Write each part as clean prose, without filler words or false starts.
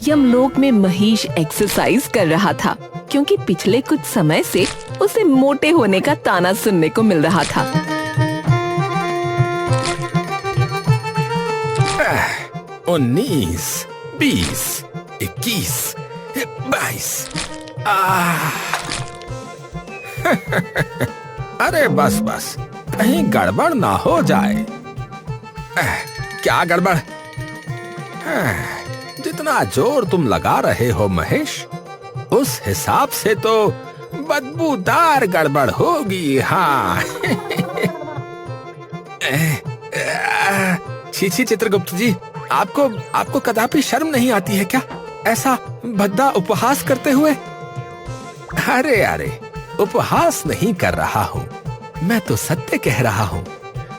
यमलोक में महिष एक्सरसाइज कर रहा था, क्योंकि पिछले कुछ समय से उसे मोटे होने का ताना सुनने को मिल रहा था। 19, 20, 21, 22। अरे बस बस, कहीं गड़बड़ ना हो जाए। क्या गड़बड़? जितना जोर तुम लगा रहे हो महेश, उस हिसाब से तो बदबूदार गड़बड़ होगी। हाँ। छी छी चित्रगुप्त जी, आपको कदापि शर्म नहीं आती है क्या, ऐसा भद्दा उपहास करते हुए? अरे अरे, उपहास नहीं कर रहा हूँ, मैं तो सत्य कह रहा हूँ।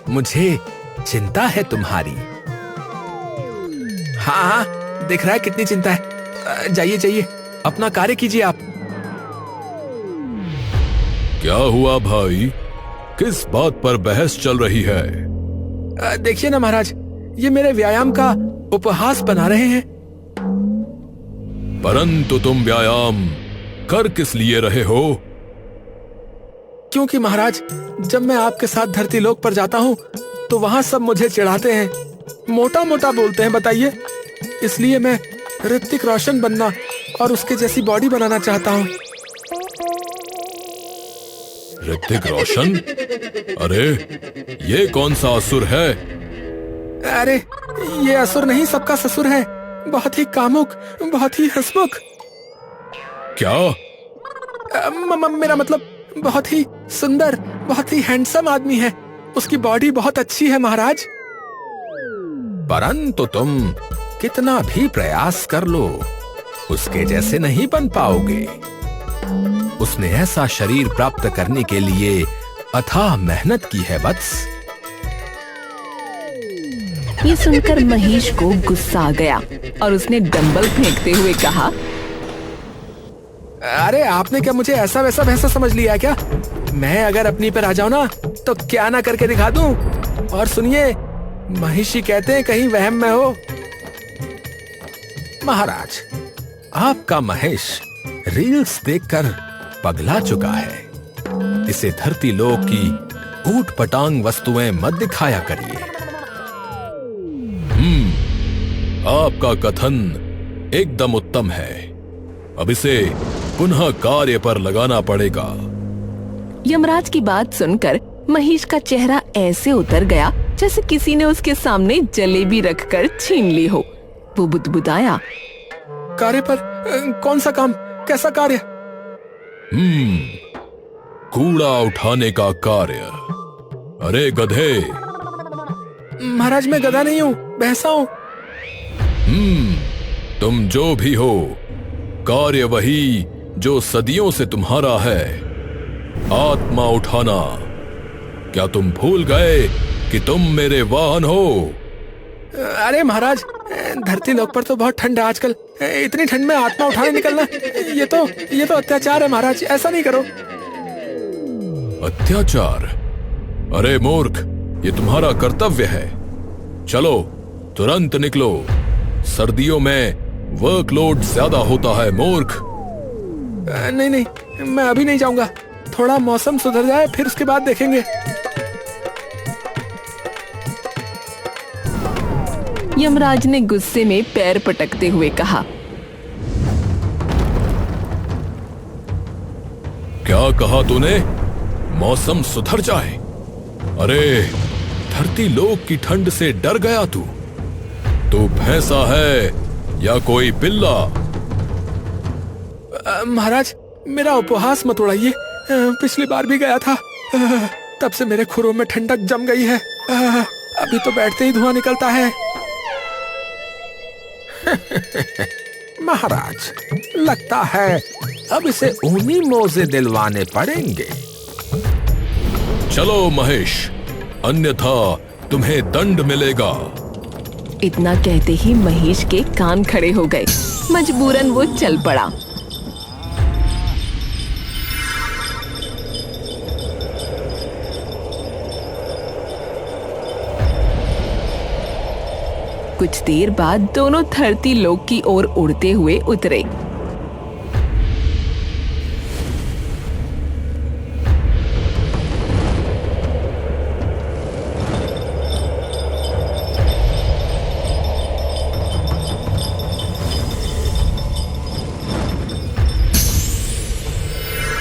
मुझे चिंता है तुम्हारी। हाँ हाँ, दिख रहा है कितनी चिंता है। जाइए जाइए, अपना कार्य कीजिए आप। क्या हुआ भाई, किस बात पर बहस चल रही है? देखिए ना महाराज, ये मेरे व्यायाम का उपहास बना रहे हैं। परंतु तुम व्यायाम कर किस लिए रहे हो? क्योंकि महाराज, जब मैं आपके साथ धरती लोक पर जाता हूँ तो वहां सब मुझे चिढ़ाते हैं, मोटा मोटा बोलते हैं। बताइए, इसलिए मैं ऋतिक रोशन बनना और उसके जैसी बॉडी बनाना चाहता हूँ। ऋतिक रोशन? अरे ये कौन सा असुर है? अरे ये असुर नहीं, सबका ससुर है। बहुत ही कामुक, बहुत ही हंसमुख। क्या? मेरा मतलब बहुत ही सुंदर, बहुत ही हैंडसम आदमी है। उसकी बॉडी बहुत अच्छी है महाराज। परंतु तुम कितना भी प्रयास कर लो, उसके जैसे नहीं बन पाओगे। उसने ऐसा शरीर प्राप्त करने के लिए अथाह मेहनत की है वत्स। ये सुनकर महिष को गुस्सा आ गया और उसने डंबल फेंकते हुए कहा, अरे आपने क्या मुझे ऐसा वैसा भैंसा समझ लिया है क्या? मैं अगर अपनी पर आ जाऊं ना तो क्या ना करके दिखा दूं। और सुनिए, महिषी कहते हैं कहीं वहम में हो। महाराज, आपका महेश रील्स देखकर पगला चुका है। इसे धरती लोक की ऊट पटांग वस्तुएं मत दिखाया करिए। आपका कथन एकदम उत्तम है। अब इसे पुनः कार्य पर लगाना पड़ेगा। यमराज की बात सुनकर महिष का चेहरा ऐसे उतर गया जैसे किसी ने उसके सामने जलेबी रखकर छीन ली हो। वो बुदबुदाया, कार्य पर? कौन सा काम, कैसा कार्य? कूड़ा उठाने का कार्य। अरे गधे! महाराज, मैं गधा नहीं हूँ, भैंसा हूँ। तुम जो भी हो, कार्य वही जो सदियों से तुम्हारा है, आत्मा उठाना। क्या तुम भूल गए कि तुम मेरे वाहन हो? अरे महाराज, धरती लोक पर तो बहुत ठंड है आजकल। इतनी ठंड में आत्मा उठाने निकलना, ये तो अत्याचार है महाराज, ऐसा नहीं करो। अत्याचार? अरे मूर्ख, ये तुम्हारा कर्तव्य है। चलो तुरंत निकलो, सर्दियों में वर्कलोड ज्यादा होता है मूर्ख। नहीं नहीं, मैं अभी नहीं जाऊंगा। थोड़ा मौसम सुधर जाए, फिर उसके बाद देखेंगे। यमराज ने गुस्से में पैर पटकते हुए कहा, क्या कहा तूने? मौसम सुधर जाए? अरे धरती लोक की ठंड से डर गया तू? तू भैंसा है या कोई बिल्ला? महाराज, मेरा उपहास मत उड़ाइए। पिछली बार भी गया था, तब से मेरे खुरों में ठंडक जम गई है। अभी तो बैठते ही धुआं निकलता है। महाराज, लगता है अब इसे ऊनी मोजे दिलवाने पड़ेंगे। चलो महेश, अन्यथा तुम्हें दंड मिलेगा। इतना कहते ही महिष के कान खड़े हो गए। मजबूरन वो चल पड़ा। कुछ देर बाद दोनों धरती लोक की ओर उड़ते हुए उतरे।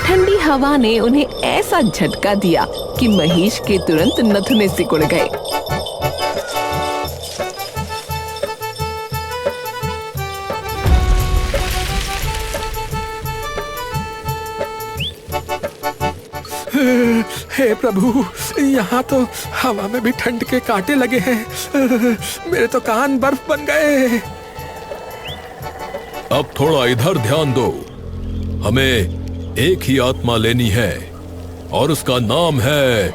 ठंडी हवा ने उन्हें ऐसा झटका दिया कि महेश के तुरंत नथुने सिकुड़ गए। हे प्रभु, यहाँ तो हवा में भी ठंड के कांटे लगे हैं। मेरे तो कान बर्फ बन गए। अब थोड़ा इधर ध्यान दो। हमें एक ही आत्मा लेनी है और उसका नाम है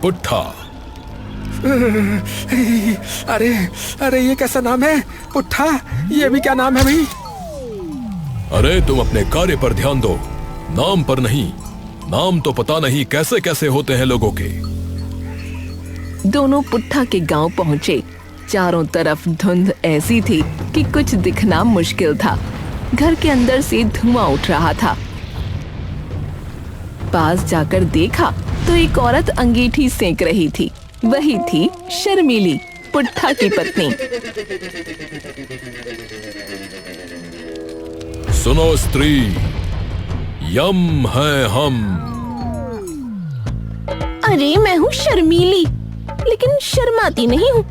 पुट्ठा। अरे अरे, ये कैसा नाम है पुट्ठा? ये भी क्या नाम है भाई? अरे तुम अपने कार्य पर ध्यान दो, नाम पर नहीं। नाम तो पता नहीं कैसे कैसे होते हैं लोगों के। दोनों पुट्ठा के गांव पहुंचे। चारों तरफ धुंध ऐसी थी कि कुछ दिखना मुश्किल था। घर के अंदर से धुआं उठ रहा था। पास जाकर देखा तो एक औरत अंगीठी सेंक रही थी। वही थी शर्मीली, पुट्ठा की पत्नी। सुनो स्त्री, यम है हम। अरे मैं हूँ शर्मीली, लेकिन शर्माती नहीं हूँ।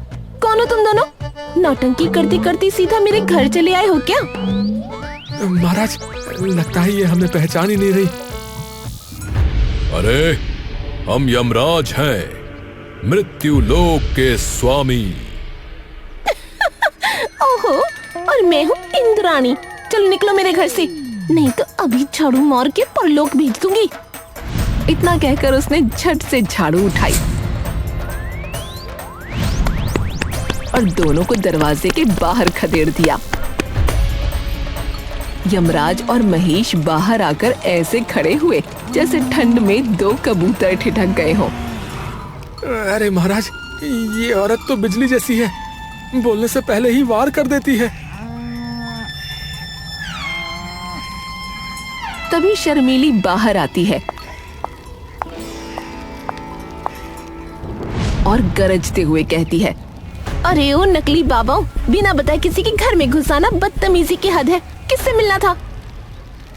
कौन हो तुम दोनों? नौटंकी करते करते सीधा मेरे घर चले आए हो क्या? महाराज, लगता है ये हमें पहचान ही नहीं रही। अरे हम यमराज हैं, मृत्यु लोक के स्वामी। ओहो, और मैं हूँ इंद्राणी। चलो निकलो मेरे घर से, नहीं तो अभी झाड़ू मार के परलोक भेज दूंगी। इतना कहकर उसने झट से झाड़ू उठाई और दोनों को दरवाजे के बाहर खदेड़ दिया। यमराज और महेश बाहर आकर ऐसे खड़े हुए जैसे ठंड में दो कबूतर ठिठक गए हों। अरे महाराज, ये औरत तो बिजली जैसी है, बोलने से पहले ही वार कर देती है। तभी शर्मीली बाहर आती है और गरजते हुए कहती है, अरे ओ नकली बाबा, बिना बताए किसी के घर में घुसाना बदतमीजी की हद है। किससे मिलना था?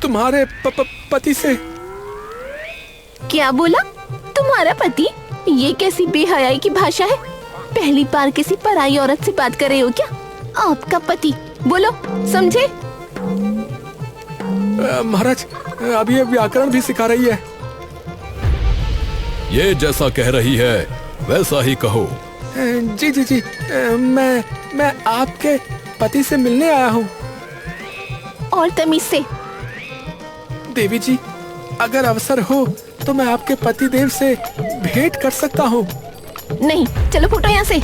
तुम्हारे पति से। क्या बोला? तुम्हारा पति? ये कैसी बेहयाई की भाषा है? पहली बार किसी पराई औरत से बात कर रहे हो क्या? आपका पति, बोलो, समझे? महाराज, अब ये व्याकरण भी सिखा रही है। ये जैसा कह रही है वैसा ही कहो। जी जी जी, मैं आपके पति से मिलने आया हूँ। और तमीज से। देवी जी, अगर अवसर हो तो मैं आपके पति देव से भेंट कर सकता हूँ। नहीं, चलो फुटो यहाँ से।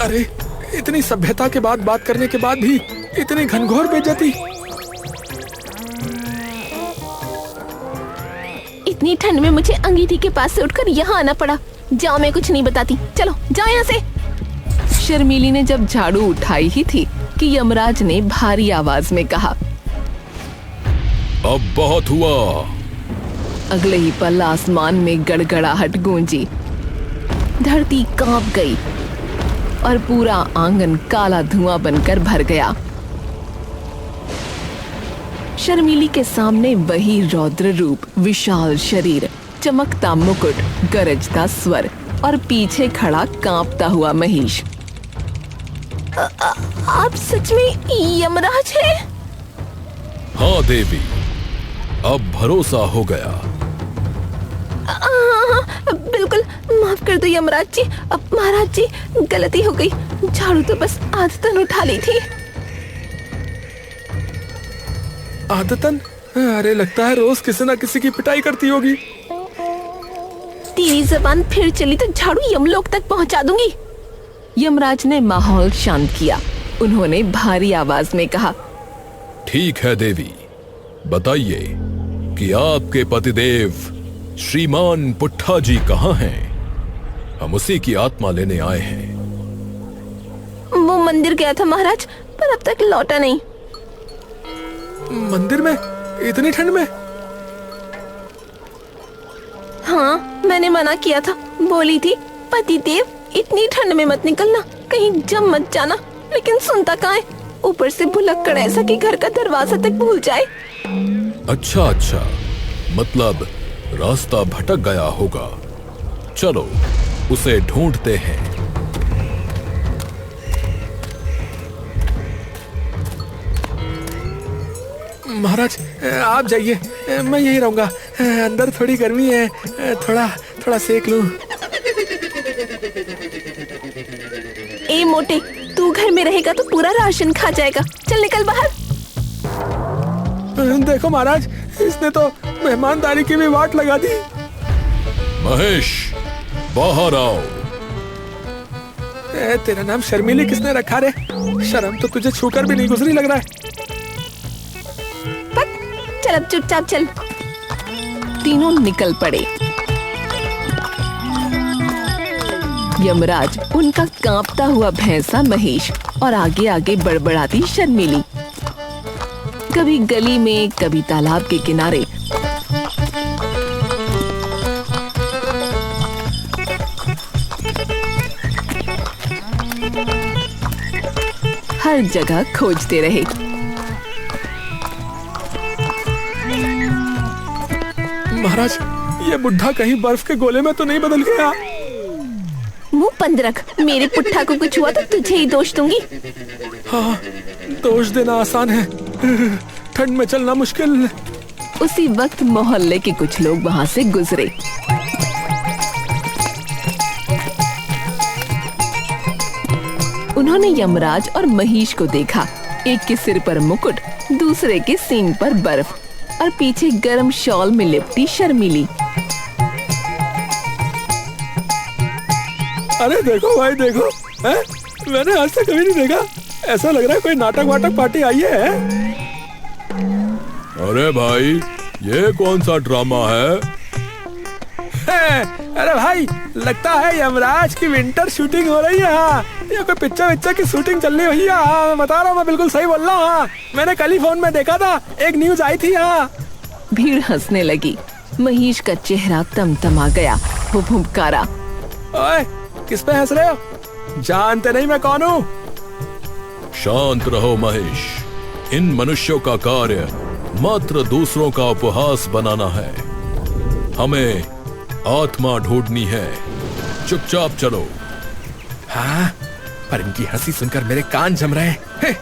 अरे, इतनी सभ्यता के बाद बात करने के बाद भी इतनी घनघोर बेइज्जती। इतनी ठंड में मुझे अंगीठी के पास से उठकर यहाँ आना पड़ा। जाओ, मैं कुछ नहीं बताती, चलो जाओ यहाँ से। शर्मीली ने जब झाड़ू उठाई ही थी कि यमराज ने भारी आवाज में कहा, अब बहुत हुआ। अगले ही पल आसमान में गड़गड़ाहट गूंजी। धरती कांप गई और पूरा आंगन काला धुआं बनकर भर गया। शर्मीली के सामने वही रौद्र रूप, विशाल शरीर, चमकता मुकुट, गरजता स्वर और पीछे खड़ा कांपता हुआ महेश। आप सच में यमराज हैं? हाँ देवी, अब भरोसा हो गया। बिल्कुल, माफ कर दो यमराज जी। अब महाराज जी, गलती हो गई। झाड़ू तो बस आदतन उठा ली थी। आदतन? अरे, लगता है रोज किसी ना किसी की पिटाई करती होगी। तेरी जबान फिर चली तो झाड़ू यमलोक तक पहुंचा दूंगी। यमराज ने माहौल शांत किया। उन्होंने भारी आवाज में कहा, ठीक है देवी, बताइए कि आपके पतिदेव श्रीमान पुट्ठा जी कहाँ हैं? हम उसी की आत्मा लेने आए हैं। वो मंदिर गया था महाराज, पर अब तक लौटा नहीं। मंदिर में इतनी ठंड में? हाँ, मैंने मना किया था, बोली थी पतिदेव इतनी ठंड में मत निकलना, कहीं जम मत जाना, लेकिन सुनता कहाँ है। ऊपर से भुलक्कड़ ऐसा कि घर का दरवाजा तक भूल जाए। अच्छा अच्छा, मतलब रास्ता भटक गया होगा। चलो उसे ढूंढते हैं। महाराज आप जाइए, मैं यही रहूंगा। अंदर थोड़ी गर्मी है, थोड़ा थोड़ा सेक लूं। ए मोटे, तू घर में रहेगा तो पूरा राशन खा जाएगा। चल निकल बाहर। देखो महाराज, इसने तो मेहमानदारी की भी वाट लगा दी। महेश, बाहर आओ। तेरा नाम शर्मीली किसने रखा रे? शर्म तो तुझे छूकर भी नहीं गुजरी लग रहा है। चल अब चुपचाप चल। तीनों निकल पड़े। यमराज, उनका कांपता हुआ भैंसा महेश और आगे आगे बड़बड़ाती शर्मीली। कभी गली में, कभी तालाब के किनारे। हर जगह खोजते रहे। महाराज, ये बुढ़ा कहीं बर्फ के गोले में तो नहीं बदल गया? मुंह बंद रख। मेरे पुट्ठा को कुछ हुआ तो तुझे ही दोष दूंगी। हाँ, दोष देना आसान है, ठंड में चलना मुश्किल। उसी वक्त मोहल्ले के कुछ लोग वहाँ से गुजरे। उन्होंने यमराज और महेश को देखा। एक के सिर पर मुकुट, दूसरे के सींग पर बर्फ और पीछे गर्म शॉल में लिपटी शर्मीली। अरे देखो भाई देखो, है? मैंने आज तक कभी नहीं देखा। ऐसा लग रहा है कोई नाटक वाटक पार्टी आई है। अरे भाई, ये कौन सा ड्रामा है? अरे भाई, लगता है यमराज की विंटर शूटिंग हो रही है। हाँ, ये कोई पिक्चर की शूटिंग चल रही है। हाँ, बता रहा हूँ, मैं बिल्कुल सही बोल रहा हूँ। हाँ, मैंने कल ही फोन में देखा था, एक न्यूज आई थी। हाँ। भीड़ हंसने लगी। महेश का चेहरा तमतमा गया। वो फुफकारा, ओए, किस पे हंस रहे हो? जानते नहीं मैं कौन हूँ? शांत रहो महेश। इन मनुष्यों का कार्य मात्र दूसरों का उपहास बनाना है। हमें आत्मा ढूंढनी है। चुपचाप चलो। हाँ, पर इनकी हंसी सुनकर मेरे कान जम रहे हैं।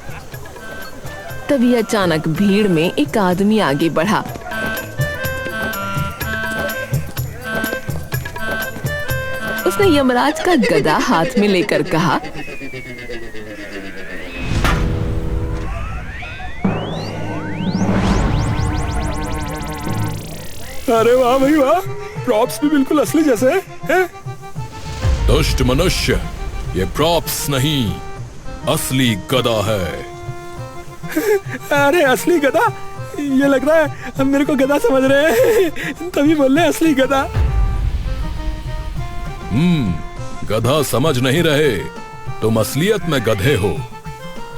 तभी अचानक भीड़ में एक आदमी आगे बढ़ा। उसने यमराज का गदा हाथ में लेकर कहा, अरे वाह भाई वाह, प्रॉप्स भी बिल्कुल असली जैसे हैं। दुष्ट मनुष्य, ये प्रॉप्स नहीं, असली गदा है। अरे असली गदा? ये लग रहा है हम मेरे को गदा समझ रहे हैं, तभी बोल रहे हैं असली गदा। गधा समझ नहीं रहे, तुम असलियत में गधे हो।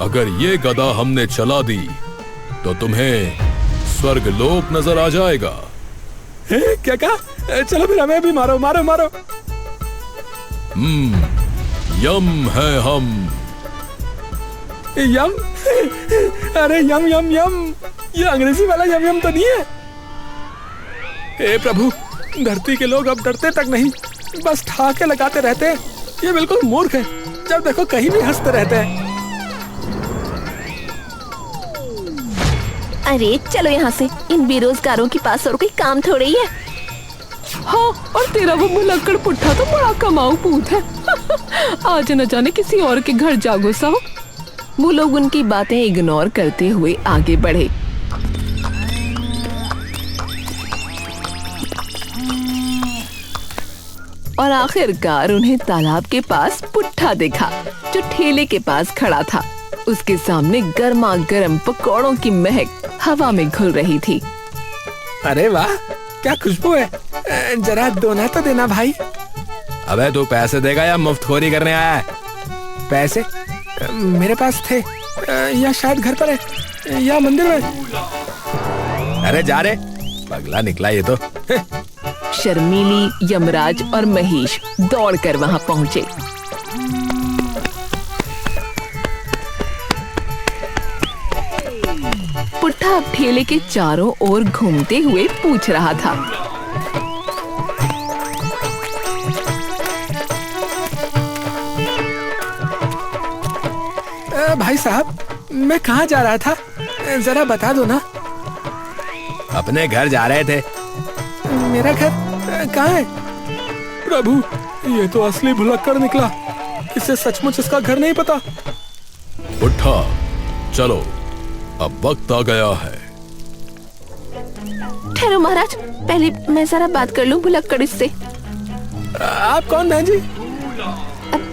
अगर ये गदा हमने चला दी तो तुम्हें स्वर्ग लोक नजर आ जाएगा। क्या कहा? चलो फिर हमें भी मारो मारो मारो। यम है हम। यम? अरे यम यम यम, ये अंग्रेजी वाला यम यम तो नहीं है? हे प्रभु, धरती के लोग अब डरते तक नहीं, बस ठाके लगाते रहते हैं। ये बिल्कुल मूर्ख है, जब देखो कहीं भी हंसते रहते हैं। अरे चलो यहाँ से, इन बेरोजगारों के पास और कोई काम थोड़े ही है। हाँ, और तेरा वो भुलक्कड़ पुट्ठा तो बड़ा कमाऊ पूत है। आज न जाने किसी और के घर जा घुसा हो। वो लोग उनकी बातें इग्नोर करते हुए आगे बढ़े। और आखिरकार उन्हें तालाब के पास पुट्ठा देखा, जो ठेले के पास खड़ा था। उसके सामने गर्मा गर्म पकौड़ों की महक हवा में घुल रही थी। अरे वाह, क्या खुशबू है। जरा दोना तो देना भाई। अबे तू पैसे देगा या मुफ्तखोरी करने आया है? पैसे? मेरे पास थे, या शायद घर पर है, या मंदिर में। अरे जा रे, पगला निकला ये तो। शर्मीली, यमराज और महेश दौड़कर वहां पहुंचे। पुट्ठा ठेले के चारों ओर घूमते हुए पूछ रहा था, भाई साहब, मैं कहाँ जा रहा था, जरा बता दो ना। अपने घर जा रहे थे। मेरा घर कहाँ है? प्रभु, ये तो असली भुलक्कड़ निकला। इसे सचमुच इसका घर नहीं पता। पुट्ठा, चलो, अब वक्त आ गया है। ठहरो महाराज, पहले मैं जरा बात कर लूं भुलक्कड़ इससे। आप कौन बहन जी?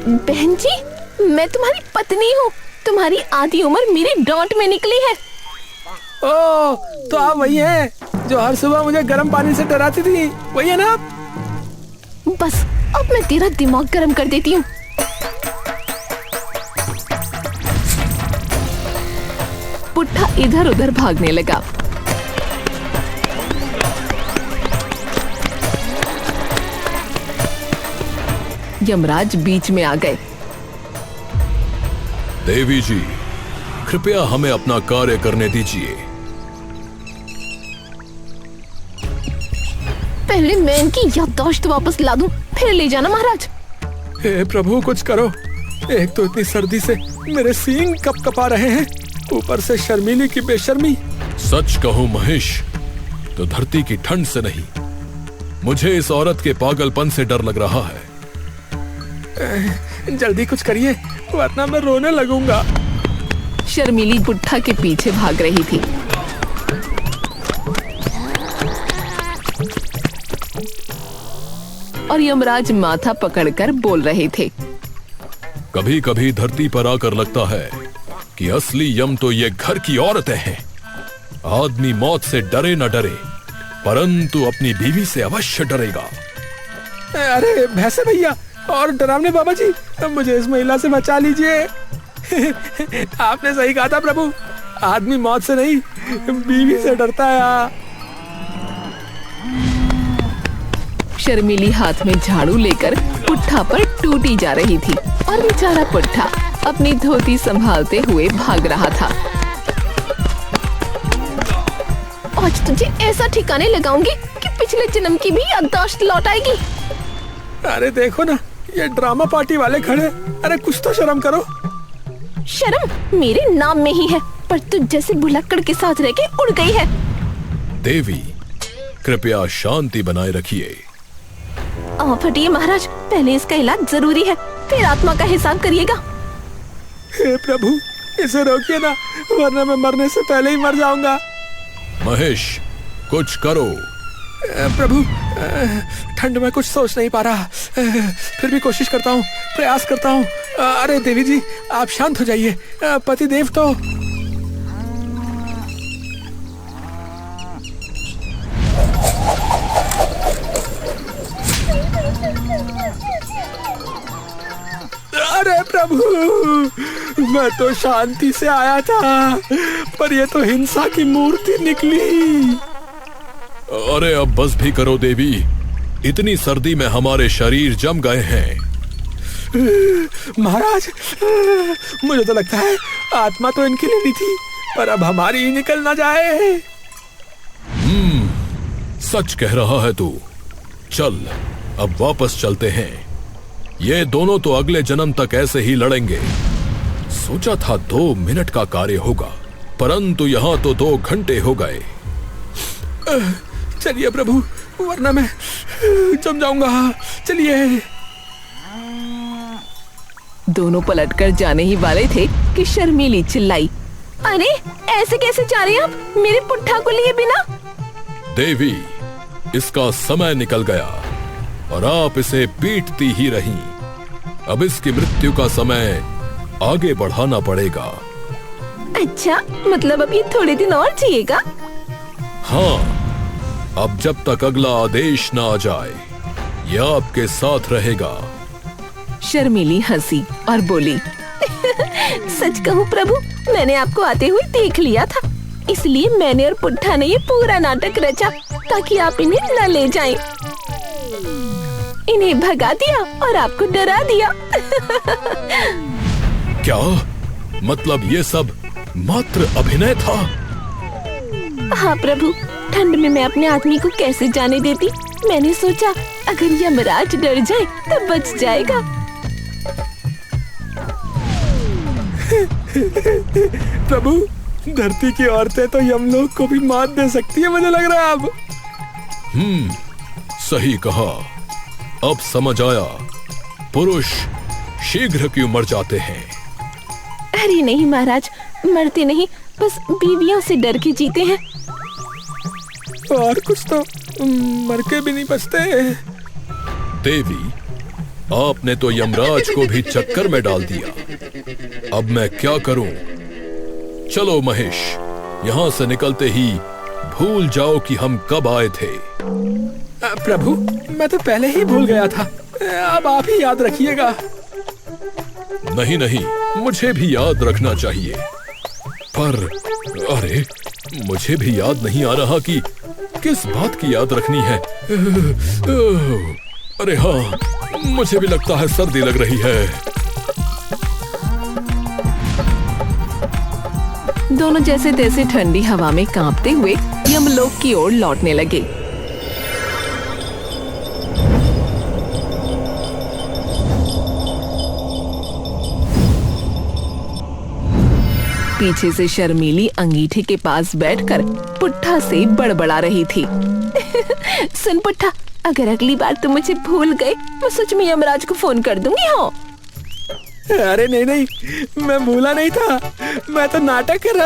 बहन जी, मैं तुम्हारी पत्नी हूँ। तुम्हारी आधी उम्र मेरी डांट में निकली है। ओह, तो आप वही हैं जो हर सुबह मुझे गर्म पानी से डराती थी, वही है ना आप? बस अब मैं तेरा दिमाग गर्म कर देती हूँ। पुट्ठा इधर उधर भागने लगा। यमराज बीच में आ गए। देवी जी, कृपया हमें अपना कार्य करने दीजिए। पहले मैं इनकी याददाश्त वापस ला दूं, फिर ले जाना महाराज। हे प्रभु, कुछ करो। एक तो इतनी सर्दी से मेरे सींग कपकपा रहे हैं, ऊपर से शर्मीली की बेशर्मी। सच कहूं महेश, तो धरती की ठंड से नहीं, मुझे इस औरत के पागलपन से डर लग रहा है। जल्दी कुछ करिए, वरना मैं रोने लगूंगा। शर्मीली पुट्ठा के पीछे भाग रही थी। और यमराज माथा पकड़कर बोल रहे थे, कभी कभी धरती पर आकर लगता है कि असली यम तो ये घर की औरतें हैं। आदमी मौत से डरे न डरे, परंतु अपनी बीवी से अवश्य डरेगा। अरे भैंसे भैया और डरावने बाबा जी, मुझे इस महिला से बचा लीजिए। आपने सही कहा था प्रभु, आदमी मौत से नहीं, बीवी से डरता है। शर्मीली हाथ में झाड़ू लेकर पुट्ठा पर टूटी जा रही थी और बेचारा पुट्ठा अपनी धोती संभालते हुए भाग रहा था। आज तुझे ऐसा ठिकाने लगाऊंगी कि पिछले जन्म की भी याददाश्त लौट आएगी। अरे देखो ना, ये ड्रामा पार्टी वाले खड़े। अरे कुछ तो शर्म करो। शर्म मेरे नाम में ही है, पर तू जैसे भुलक्कड़ के साथ रह के उड़ गई है। देवी, कृपया शांति बनाए रखिए। आप हटिए महाराज, पहले इसका इलाज जरूरी है, फिर आत्मा का हिसाब करिएगा। हे प्रभु, इसे रोकिए ना, वरना मैं मरने से पहले ही मर जाऊंगा। महेश, कुछ करो। प्रभु, ठंड में कुछ सोच नहीं पा रहा, फिर भी कोशिश करता हूँ, प्रयास करता हूँ। अरे देवी जी, आप शांत हो जाइए। पतिदेव तो अरे प्रभु, मैं तो शांति से आया था, पर ये तो हिंसा की मूर्ति निकली। अरे अब बस भी करो देवी, इतनी सर्दी में हमारे शरीर जम गए हैं। महाराज, मुझे तो लगता है आत्मा तो इनकी लेनी थी, पर अब हमारी ही निकल ना जाए। सच कह रहा है तू। चल, अब वापस चलते हैं। ये दोनों तो अगले जन्म तक ऐसे ही लड़ेंगे। सोचा था 2 मिनट का कार्य होगा, परंतु यहाँ तो 2 घंटे हो गए। चलिए प्रभु, वरना मैं जम जाऊंगा। चलिए। दोनों पलटकर जाने ही वाले थे कि शर्मीली चिल्लाई, अरे ऐसे कैसे जा रहे हैं आप मेरे पुट्ठा को लिए बिना? देवी, इसका समय निकल गया और आप इसे पीटती ही रहीं। अब इसकी मृत्यु का समय आगे बढ़ाना पड़ेगा। अच्छा, मतलब अब ये थोड़े दिन और जिएगा? हाँ, अब जब तक अगला आदेश ना आ जाए, यह आपके साथ रहेगा। शर्मीली हंसी और बोली, सच कहूँ प्रभु, मैंने आपको आते हुए देख लिया था, इसलिए मैंने और पुट्ठा ने ये पूरा नाटक रचा ताकि आप इन्हें न ले जाएं। इन्हें भगा दिया और आपको डरा दिया। क्या मतलब ये सब मात्र अभिनय था? हाँ प्रभु, ठंड में मैं अपने आदमी को कैसे जाने देती। मैंने सोचा अगर यमराज डर जाए तो बच जाएगा। प्रभु, धरती की औरतें तो यमलोक को भी मात दे सकती है, मुझे लग रहा है अब। सही कहा। अब समझ आया, पुरुष शीघ्र क्यों मर जाते हैं। अरे नहीं महाराज, मरते नहीं, बस बीवियों से डर के जीते हैं। और कुछ तो मर के भी नहीं बचते। देवी, आपने तो यमराज को भी चक्कर में डाल दिया। अब मैं क्या करूं? चलो महेश, यहाँ से निकलते ही भूल जाओ कि हम कब आए थे। प्रभु, मैं तो पहले ही भूल गया था, अब आप ही याद रखिएगा। नहीं नहीं, मुझे भी याद रखना चाहिए। पर अरे, मुझे भी याद नहीं आ रहा कि किस बात की याद रखनी है। अरे हाँ, मुझे भी लगता है सर्दी लग रही है। दोनों जैसे तैसे ठंडी हवा में कांपते हुए यमलोक की ओर लौटने लगे। पीछे से शर्मीली अंगीठी के पास बैठकर पुट्ठा से बड़बड़ा रही थी। सुन पुट्ठा, अगर अगली बार तुम मुझे भूल गए, मैं सच में यमराज को फोन कर दूंगी। हो अरे नहीं नहीं, मैं भूला नहीं था, मैं तो नाटक कर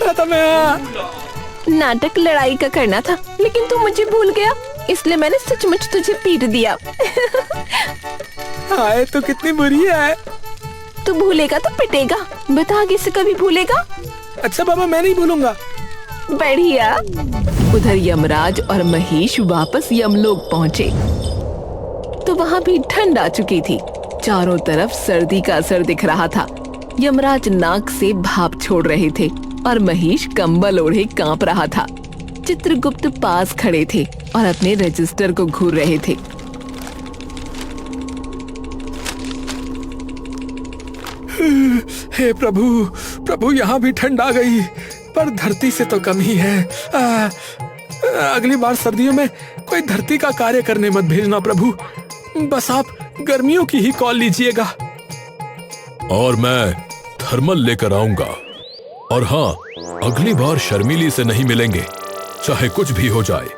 रहा था मैं। नाटक लड़ाई का करना था, लेकिन तू मुझे भूल गया, इसलिए मैंने सचमुच तुझे पीट दिया। हाय, तो कितनी बुरी है। तू भूलेगा तो पिटेगा, बता आगे से कभी भूलेगा? अच्छा बाबा, मैं नहीं भूलूंगा। बढ़िया। उधर यमराज और महेश वापस यमलोक पहुँचे तो वहाँ भी ठंड आ चुकी थी। चारों तरफ सर्दी का असर दिख रहा था। यमराज नाक से भाप छोड़ रहे थे और महेश कंबल ओढ़े कांप रहा था। चित्रगुप्त पास खड़े थे और अपने रजिस्टर को घूर रहे थे। हे प्रभु, प्रभु, यहाँ भी ठंड आ गई, पर धरती से तो कम ही है। अगली बार सर्दियों में कोई धरती का कार्य करने मत भेजना प्रभु, बस आप गर्मियों की ही कॉल लीजिएगा। और मैं थर्मल लेकर आऊंगा। और हाँ, अगली बार शर्मीली से नहीं मिलेंगे, चाहे कुछ भी हो जाए।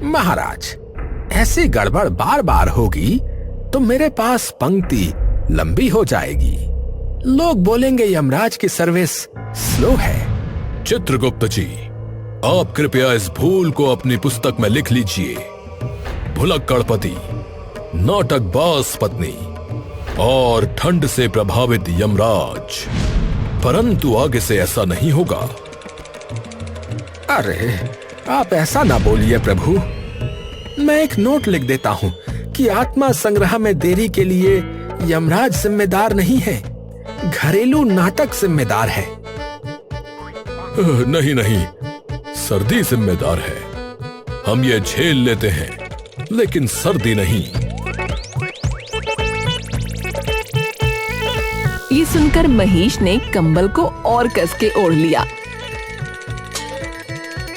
महाराज, ऐसी गड़बड़ बार बार होगी तो मेरे पास पंक्ति लंबी हो जाएगी। लोग बोलेंगे यमराज की सर्विस स्लो है। चित्रगुप्त जी, आप कृपया इस भूल को अपनी पुस्तक में लिख लीजिए। भुलक्कड़ पति, नाटकबाज पत्नी और ठंड से प्रभावित यमराज। परंतु आगे से ऐसा नहीं होगा। अरे, आप ऐसा ना बोलिए प्रभु। मैं एक नोट लिख देता हूँ कि आत्मा संग्रह में देरी के लिए यमराज जिम्मेदार नहीं है, घरेलू नाटक जिम्मेदार है। नहीं नहीं, सर्दी जिम्मेदार है। हम ये झेल लेते हैं, लेकिन सर्दी नहीं। ये सुनकर महेश ने कंबल को और कस के ओढ़ लिया।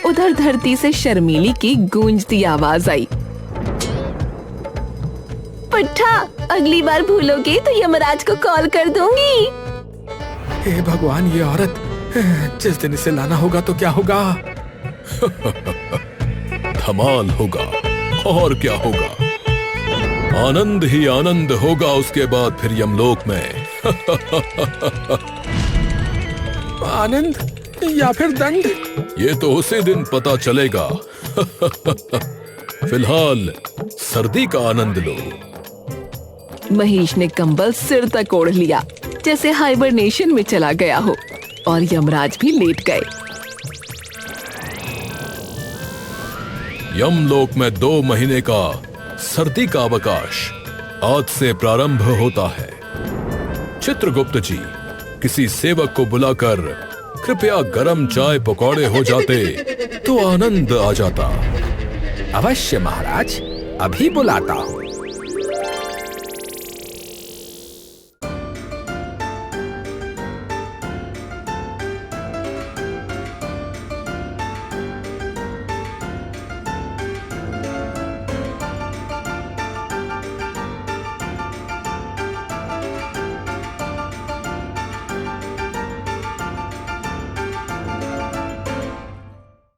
उधर धरती से शर्मीली की गूंजती आवाज आई। पुट्ठा, अगली बार भूलोगे तो यमराज को कॉल कर दूंगी। हे भगवान, ये औरत, जिस दिन इसे लाना होगा तो क्या होगा? धमाल होगा, और क्या होगा? आनंद ही आनंद होगा उसके बाद फिर यमलोक में। आनंद या फिर दंड? ये तो उसी दिन पता चलेगा। फिलहाल सर्दी का आनंद लो। महेश ने कंबल सिर तक ओढ़ लिया, जैसे हाइबरनेशन में चला गया हो, और यमराज भी लेट गए। यमलोक में 2 महीने का सर्दी का अवकाश आज से प्रारंभ होता है। चित्रगुप्त जी, किसी सेवक को बुलाकर कृपया गरम चाय पकौड़े हो जाते तो आनंद आ जाता। अवश्य महाराज, अभी बुलाता हूँ।